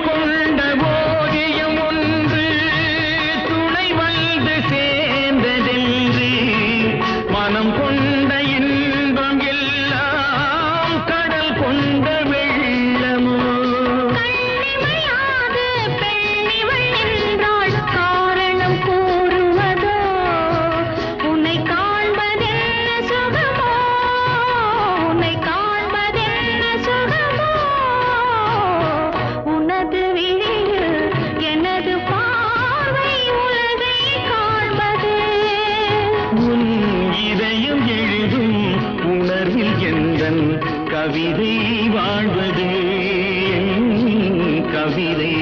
கொண்ட ஓவியம் ஒன்று துணை வந்து சேர்ந்ததென்று மனம் கொண்ட இன்பம் எல்லாம் கடல் கொண்ட வெள்ளமோ கண்ணிமையாது பெண்ணிவள் என்றாள் காரணம் கூறுவதோ உன்னை காண்பதென்ன சுகமோ உன்னை காண்பதென்ன சுகமோ உனது விழியில் எனது பார்வை உலகை காண்பது உன் இதயம் எழுதும் உணர்வில் எந்தன் கவிதை வாழ்வது கவிதை